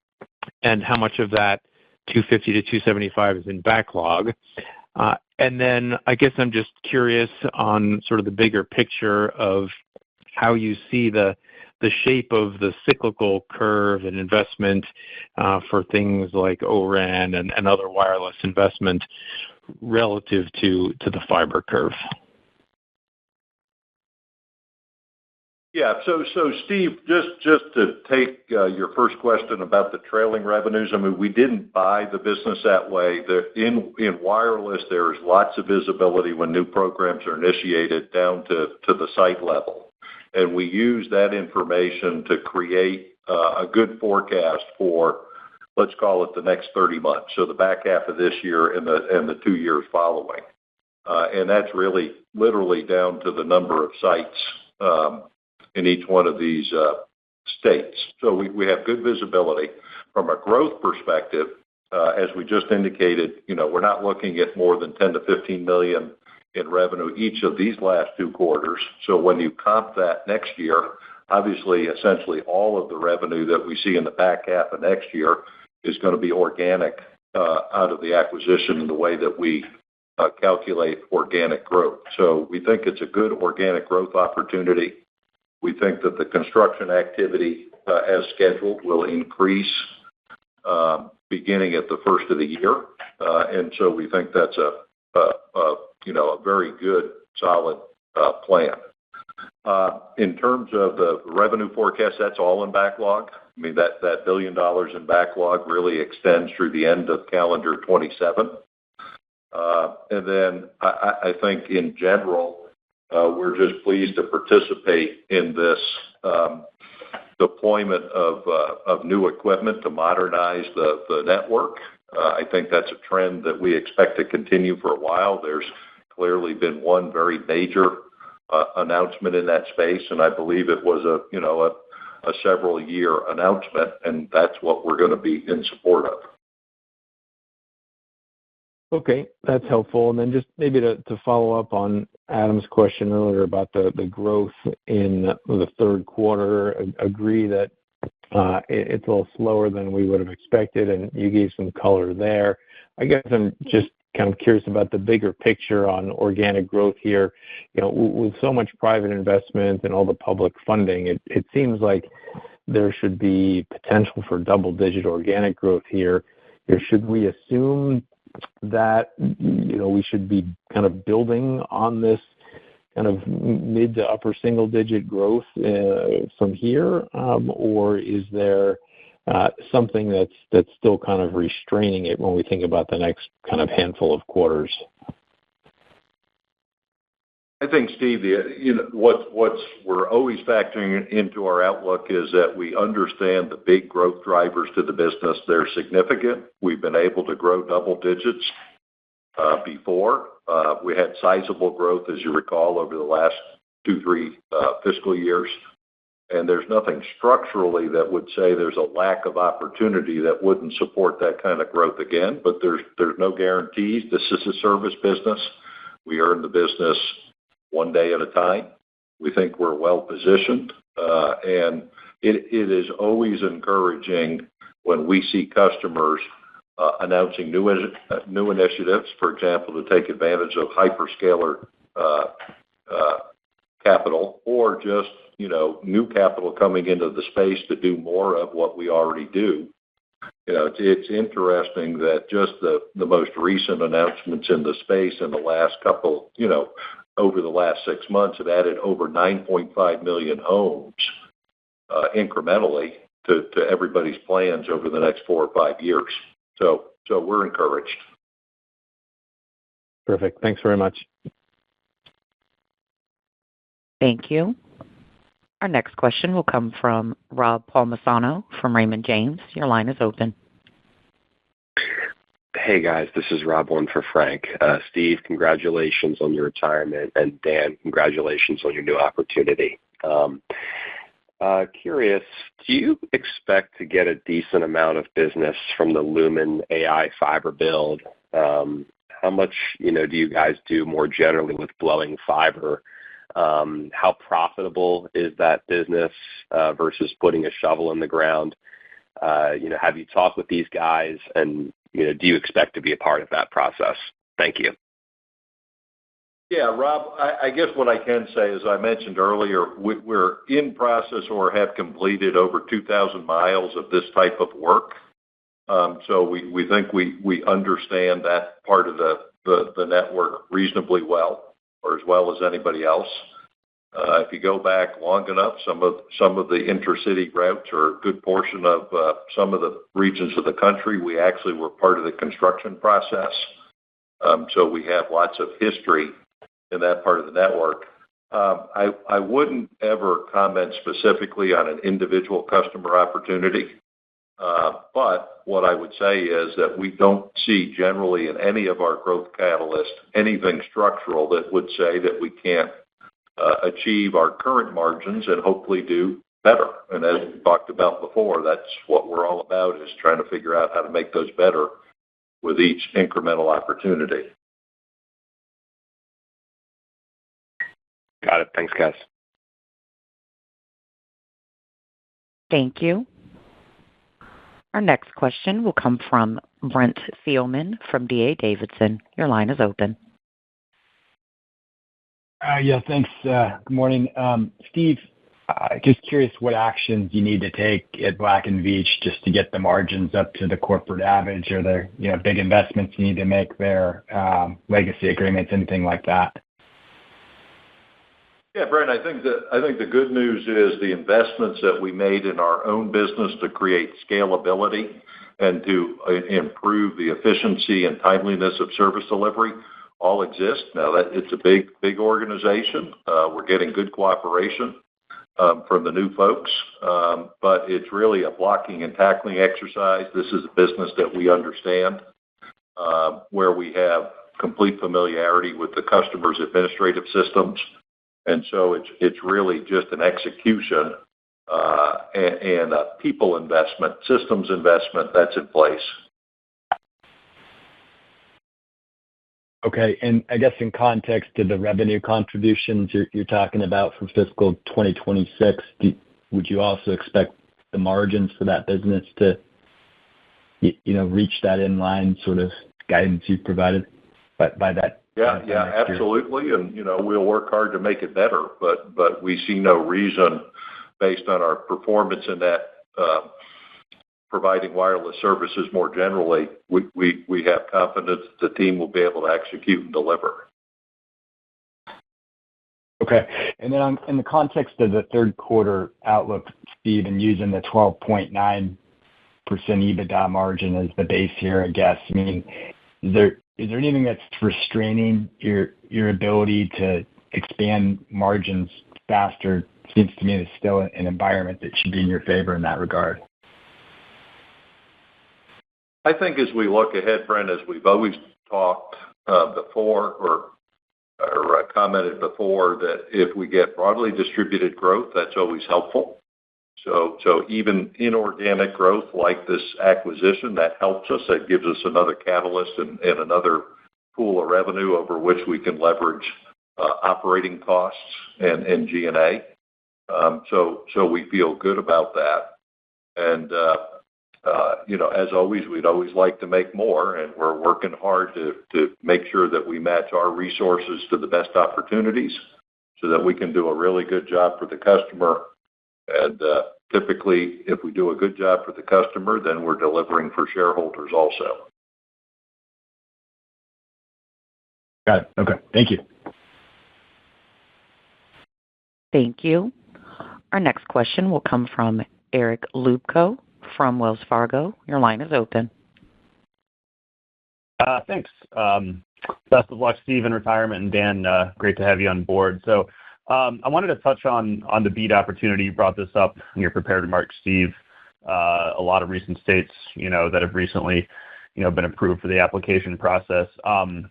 and how much of that 250 to 275 is in backlog? And then I guess I'm just curious on sort of the bigger picture of how you see the shape of the cyclical curve and investment for things like O-RAN and other wireless investment relative to the fiber curve. Yeah. So Steve, just to take your first question about the trailing revenues, I mean, we didn't buy the business that way. In wireless, there is lots of visibility when new programs are initiated down to the site level. And we use that information to create a good forecast for, let's call it, the next 30 months. So the back half of this year and the 2 years following. And that's really literally down to the number of sites in each one of these states. So we have good visibility. From a growth perspective, as we just indicated, we're not looking at more than $10 to $15 million in revenue each of these last 2 quarters. So when you comp that next year, obviously, essentially all of the revenue that we see in the back half of next year is going to be organic out of the acquisition in the way that we calculate organic growth. So we think it's a good organic growth opportunity. We think that the construction activity, as scheduled, will increase beginning at the first of the year. And so we think that's a very good, solid plan. In terms of the revenue forecast, that's all in backlog. I mean, that $1 billion in backlog really extends through the end of calendar 27. And then I think in general, we're just pleased to participate in this deployment of new equipment to modernize the network. I think that's a trend that we expect to continue for a while. There's clearly been one very major announcement in that space, and I believe it was a several-year announcement, and that's what we're going to be in support of. Okay, that's helpful. And then just maybe to follow up on Adam's question earlier about the growth in the third quarter, agree that it's a little slower than we would have expected, and you gave some color there. I guess I'm just kind of curious about the bigger picture on organic growth here. With so much private investment and all the public funding, it seems like there should be potential for double-digit organic growth here. Should we assume that we should be kind of building on this kind of mid to upper single-digit growth from here, or is there something that's still kind of restraining it when we think about the next kind of handful of quarters? I think, Steve, what we're always factoring into our outlook is that we understand the big growth drivers to the business. They're significant. We've been able to grow double digits before. We had sizable growth, as you recall, over the last 2-3 fiscal years. And there's nothing structurally that would say there's a lack of opportunity that wouldn't support that kind of growth again. But there's no guarantees. This is a service business. We earn the business one day at a time. We think we're well positioned. And it is always encouraging when we see customers announcing new initiatives, for example, to take advantage of hyperscaler capital, or just new capital coming into the space to do more of what we already do. It's interesting that just the most recent announcements in the space in the last couple, over the last 6 months, have added over 9.5 million homes incrementally to everybody's plans over the next 4 or 5 years. So we're encouraged. Perfect. Thanks very much. Thank you. Our next question will come from Rob Palmisano from Raymond James. Your line is open. Hey, guys. This is Rob, one for Frank. Steve, congratulations on your retirement. And Dan, congratulations on your new opportunity. Curious, do you expect to get a decent amount of business from the Lumen AI fiber build? How much, do you guys do more generally with blowing fiber? How profitable is that business versus putting a shovel in the ground? Have you talked with these guys, and do you expect to be a part of that process? Thank you. Yeah, Rob, I guess what I can say, as I mentioned earlier, we're in process or have completed over 2,000 miles of this type of work. So we think we understand that part of the network reasonably well, or as well as anybody else. If you go back long enough, some of the intercity routes, or a good portion of some of the regions of the country, we actually were part of the construction process. So we have lots of history in that part of the network. I wouldn't ever comment specifically on an individual customer opportunity. But what I would say is that we don't see generally in any of our growth catalysts anything structural that would say that we can't achieve our current margins and hopefully do better. And as we talked about before, that's what we're all about, is trying to figure out how to make those better with each incremental opportunity. Got it. Thanks, guys. Thank you. Our next question will come from Brent Thielman from D.A. Davidson. Your line is open. Yeah, thanks. Good morning. Steve, just curious what actions you need to take at Black & Veatch just to get the margins up to the corporate average. Are there, big investments you need to make there, legacy agreements, anything like that? Yeah, Brent, I think the good news is the investments that we made in our own business to create scalability and to improve the efficiency and timeliness of service delivery all exist. Now, that it's a big organization. We're getting good cooperation from the new folks, but it's really a blocking and tackling exercise. This is a business that we understand, where we have complete familiarity with the customer's administrative systems. And so it's really just an execution and a people investment, systems investment that's in place. Okay. And I guess in context to the revenue contributions you're talking about for fiscal 2026, would you also expect the margins for that business to, reach that inline sort of guidance you've provided by that? Yeah, absolutely. And, we'll work hard to make it better, but we see no reason based on our performance in that providing wireless services more generally. We have confidence the team will be able to execute and deliver. Okay. And then in the context of the third quarter outlook, Steve, and using the 12.9% EBITDA margin as the base here, I guess, I mean, is there anything that's restraining your ability to expand margins faster? Seems to me it's still an environment that should be in your favor in that regard. I think as we look ahead, Brent, as we've always talked before or commented before, that if we get broadly distributed growth, that's always helpful. So even inorganic growth like this acquisition, that helps us. That gives us another catalyst and another pool of revenue over which we can leverage operating costs and G&A. So we feel good about that. And, as always, we'd always like to make more, and we're working hard to make sure that we match our resources to the best opportunities so that we can do a really good job for the customer. And typically, if we do a good job for the customer, then we're delivering for shareholders also. Got it. Okay. Thank you. Thank you. Our next question will come from Eric Lubko from Wells Fargo. Your line is open. Thanks. Best of luck, Steve, in retirement, and Dan, great to have you on board. So I wanted to touch on the BEAD opportunity. You brought this up in your prepared remarks, Steve. A lot of recent states, that have recently, been approved for the application process. I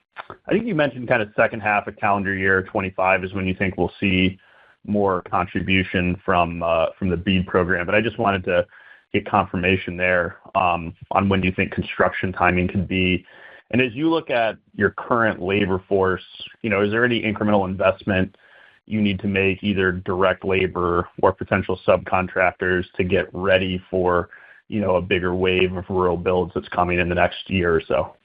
think you mentioned kind of second half of calendar year 25 is when you think we'll see more contribution from the BEAD program. But I just wanted to get confirmation there on when you think construction timing could be. And as you look at your current labor force, is there any incremental investment you need to make, either direct labor or potential subcontractors, to get ready for, a bigger wave of rural builds that's coming in the next year or so?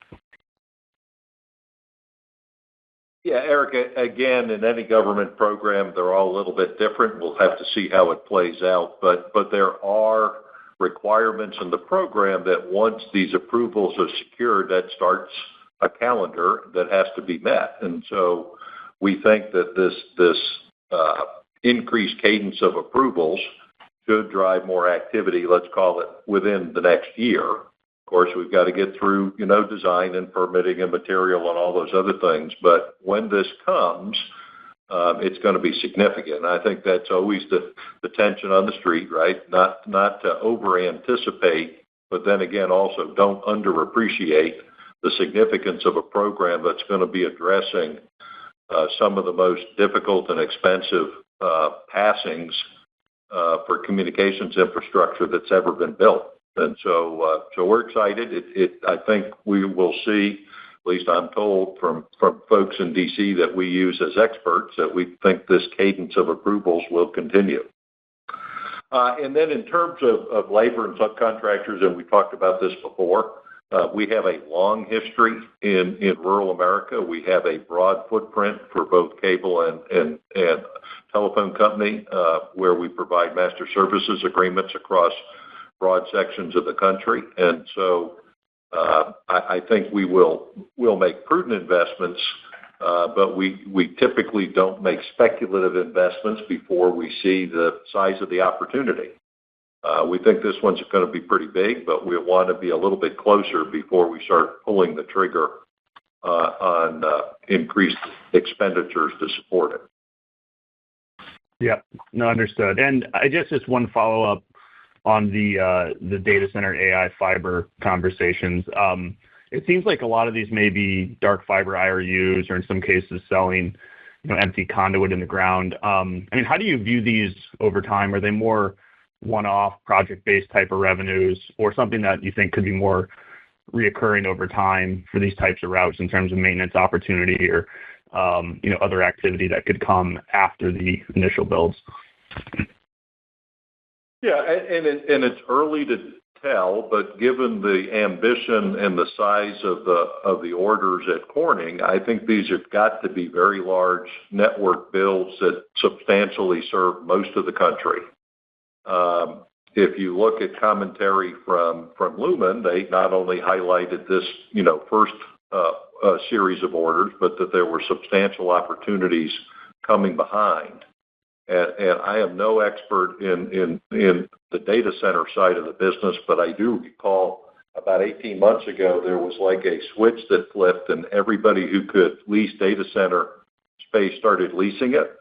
Yeah, Eric, again, in any government program, they're all a little bit different. We'll have to see how it plays out. But there are requirements in the program that once these approvals are secured, that starts a calendar that has to be met. And so we think that this increased cadence of approvals should drive more activity, let's call it, within the next year. Of course, we've got to get through, design and permitting and material and all those other things. But when this comes, it's going to be significant. And I think that's always the tension on the street, right? Not to over-anticipate, but then again, also don't underappreciate the significance of a program that's going to be addressing some of the most difficult and expensive passings for communications infrastructure that's ever been built. And so we're excited. I think we will see, at least I'm told from folks in D.C. that we use as experts, that we think this cadence of approvals will continue. And then in terms of labor and subcontractors, and we talked about this before, we have a long history in rural America. We have a broad footprint for both cable and telephone company, where we provide master services agreements across broad sections of the country. And so I think we'll make prudent investments, but we typically don't make speculative investments before we see the size of the opportunity. We think this one's going to be pretty big, but we want to be a little bit closer before we start pulling the trigger on increased expenditures to support it. Yeah, no, understood. And I guess just one follow-up on the data center AI fiber conversations. It seems like a lot of these may be dark fiber IRUs, or in some cases selling, empty conduit in the ground. I mean, how do you view these over time? Are they more one-off project-based type of revenues, or something that you think could be more reoccurring over time for these types of routes in terms of maintenance opportunity or other activity that could come after the initial builds? Yeah, and it's early to tell, but given the ambition and the size of the orders at Corning, I think these have got to be very large network builds that substantially serve most of the country. If you look at commentary from Lumen, they not only highlighted this, first series of orders, but that there were substantial opportunities coming behind. And I am no expert in the data center side of the business, but I do recall about 18 months ago, there was like a switch that flipped, and everybody who could lease data center space started leasing it.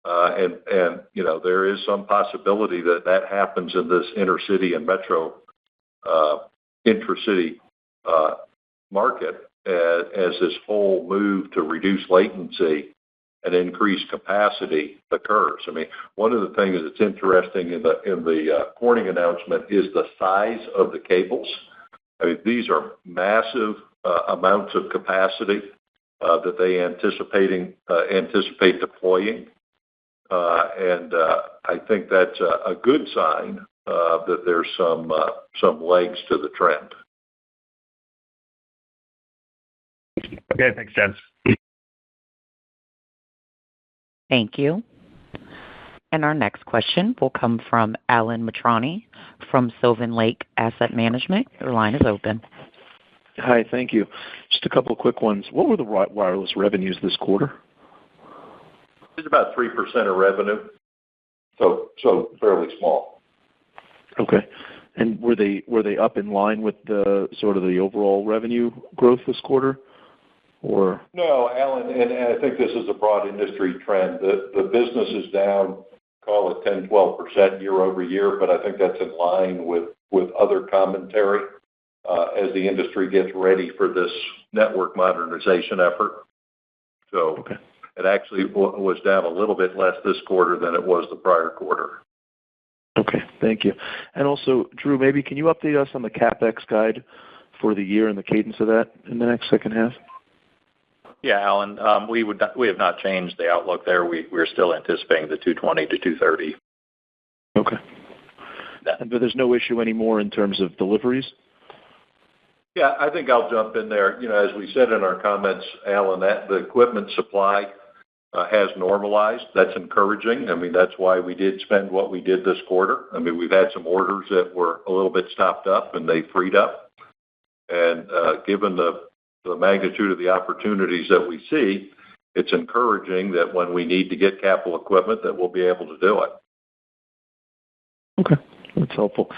And there is some possibility that happens in this intercity and metro intracity market as this whole move to reduce latency and increase capacity occurs. I mean, one of the things that's interesting in the Corning announcement is the size of the cables. I mean, these are massive amounts of capacity that they anticipate deploying. And I think that's a good sign that there's some legs to the trend. Okay, thanks, gents. Thank you. And our next question will come from Alan Matrani from Sylvan Lake Asset Management. Your line is open. Hi, thank you. Just a couple of quick ones. What were the wireless revenues this quarter? It's about 3% of revenue, so fairly small. Okay. And were they up in line with the sort of the overall revenue growth this quarter? Or no, Alan, and I think this is a broad industry trend. The business is down, call it 10-12% year over year, but I think that's in line with other commentary as the industry gets ready for this network modernization effort. So okay. It actually was down a little bit less this quarter than it was the prior quarter. Okay, thank you. And also, Drew, maybe can you update us on the CapEx guide for the year and the cadence of that in the next second half? Yeah, Alan, we have not changed the outlook there. We're still anticipating the 220 to 230. Okay. But there's no issue anymore in terms of deliveries? Yeah, I think I'll jump in there. As we said in our comments, Alan, that the equipment supply has normalized. That's encouraging. I mean, that's why we did spend what we did this quarter. I mean, we've had some orders that were a little bit stopped up, and they freed up. And given the magnitude of the opportunities that we see, it's encouraging that when we need to get capital equipment, that we'll be able to do it. Okay, that's helpful.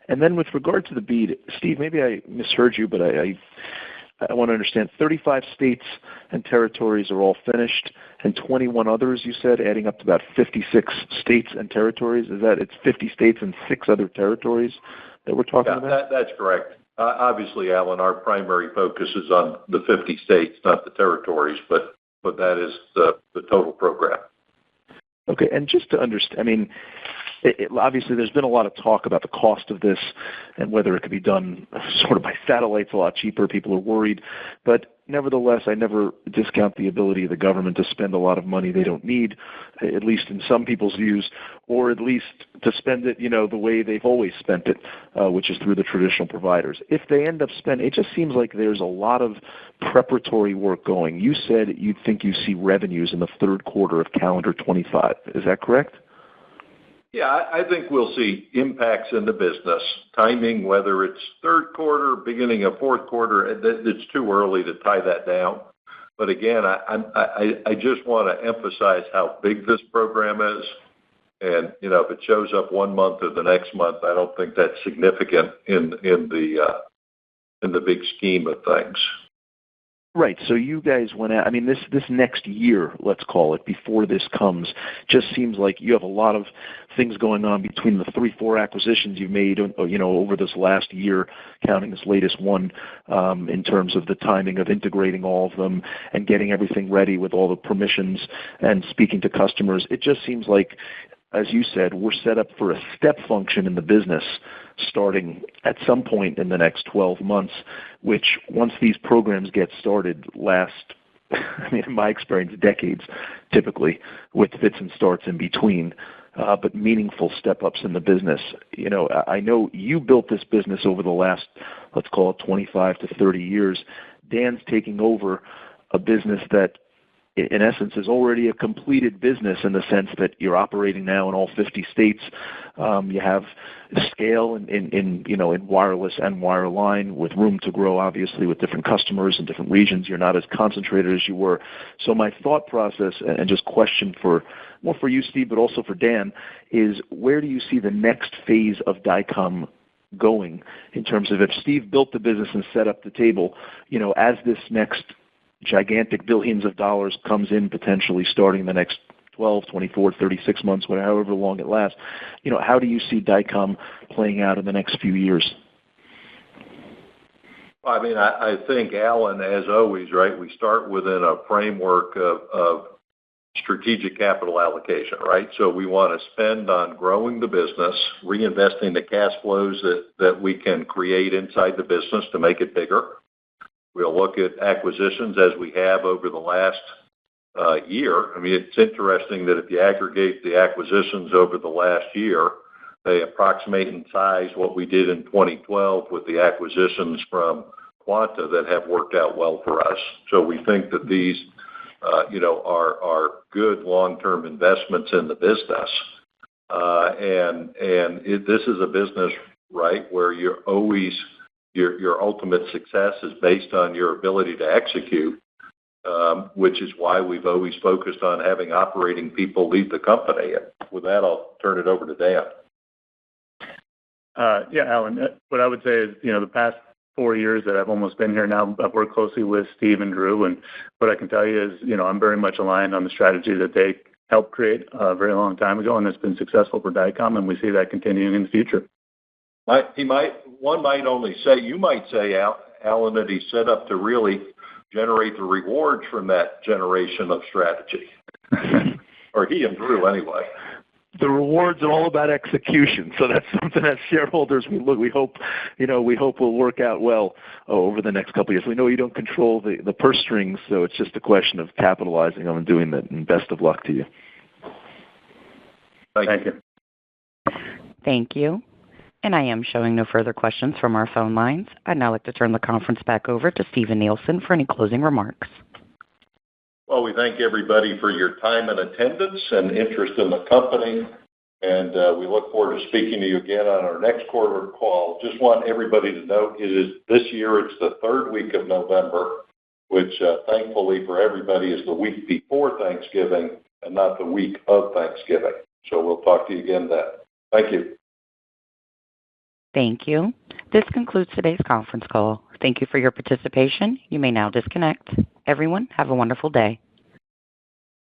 And then with regard to the BEAD, Steve, maybe I misheard you, but I want to understand. 35 states and territories are all finished, and 21 others, you said, adding up to about 56 states and territories. Is that it's 50 states and 6 other territories that we're talking about? That's correct. Obviously, Alan, our primary focus is on the 50 states, not the territories, but that is the total program. Okay, and just to understand, I mean, obviously there's been a lot of talk about the cost of this and whether it could be done sort of by satellites a lot cheaper. People are worried. But nevertheless, I never discount the ability of the government to spend a lot of money they don't need, at least in some people's views, or at least to spend it, the way they've always spent it, which is through the traditional providers. If they end up spending, it just seems like there's a lot of preparatory work going. You said you think you see revenues in the third quarter of calendar 25. Is that correct? Yeah, I think we'll see impacts in the business. Timing, whether it's third quarter, beginning of fourth quarter, it's too early to tie that down. But again, I just want to emphasize how big this program is. And, if it shows up one month or the next month, I don't think that's significant in the big scheme of things. Right. So you guys went out. I mean, this next year, let's call it, before this comes, just seems like you have a lot of things going on between the 3-4 acquisitions you've made, over this last year, counting this latest one, in terms of the timing of integrating all of them and getting everything ready with all the permissions and speaking to customers. It just seems like, as you said, we're set up for a step function in the business starting at some point in the next 12 months, which once these programs get started last, in my experience, decades typically, with fits and starts in between, but meaningful step-ups in the business. I know you built this business over the last, let's call it 25 to 30 years. Dan's taking over a business that in essence is already a completed business in the sense that you're operating now in all 50 states. You have scale in wireless and wireline with room to grow, obviously, with different customers in different regions. You're not as concentrated as you were. So my thought process, and just question more for you, Steve, but also for Dan, is where do you see the next phase of Dycom going in terms of if Steve built the business and set up the table, as this next gigantic billions of dollars comes in potentially starting the next 12, 24, 36 months, however long it lasts, how do you see Dycom playing out in the next few years? I mean, I think, Alan, as always, right, we start within a framework of strategic capital allocation, right? So we want to spend on growing the business, reinvesting the cash flows that we can create inside the business to make it bigger. We'll look at acquisitions as we have over the last year. I mean, it's interesting that if you aggregate the acquisitions over the last year, they approximate in size what we did in 2012 with the acquisitions from Quanta that have worked out well for us. So we think that these, are good long-term investments in the business. This is a business, right, where you're always your ultimate success is based on your ability to execute, which is why we've always focused on having operating people lead the company. And with that, I'll turn it over to Dan. Yeah, Alan, what I would say is, the past 4 years that I've almost been here now, I've worked closely with Steve and Drew, and what I can tell you is, I'm very much aligned on the strategy that they helped create a very long time ago, and it's been successful for Dycom, and we see that continuing in the future. You might say, Alan, that he's set up to really generate the rewards from that generation of strategy. Or he and Drew, anyway. The rewards are all about execution, so that's something as shareholders we hope will work out well over the next couple of years. We know you don't control the purse strings, so it's just a question of capitalizing on and doing that. And best of luck to you. Thank you. Thank you. And I am showing no further questions from our phone lines. I'd now like to turn the conference back over to Steven Nielsen for any closing remarks. Well, we thank everybody for your time and attendance and interest in the company, and we look forward to speaking to you again on our next quarter call. Just want everybody to note, this year it's the third week of November, which thankfully for everybody is the week before Thanksgiving and not the week of Thanksgiving. So we'll talk to you again then. Thank you. Thank you. This concludes today's conference call. Thank you for your participation. You may now disconnect. Everyone, have a wonderful day.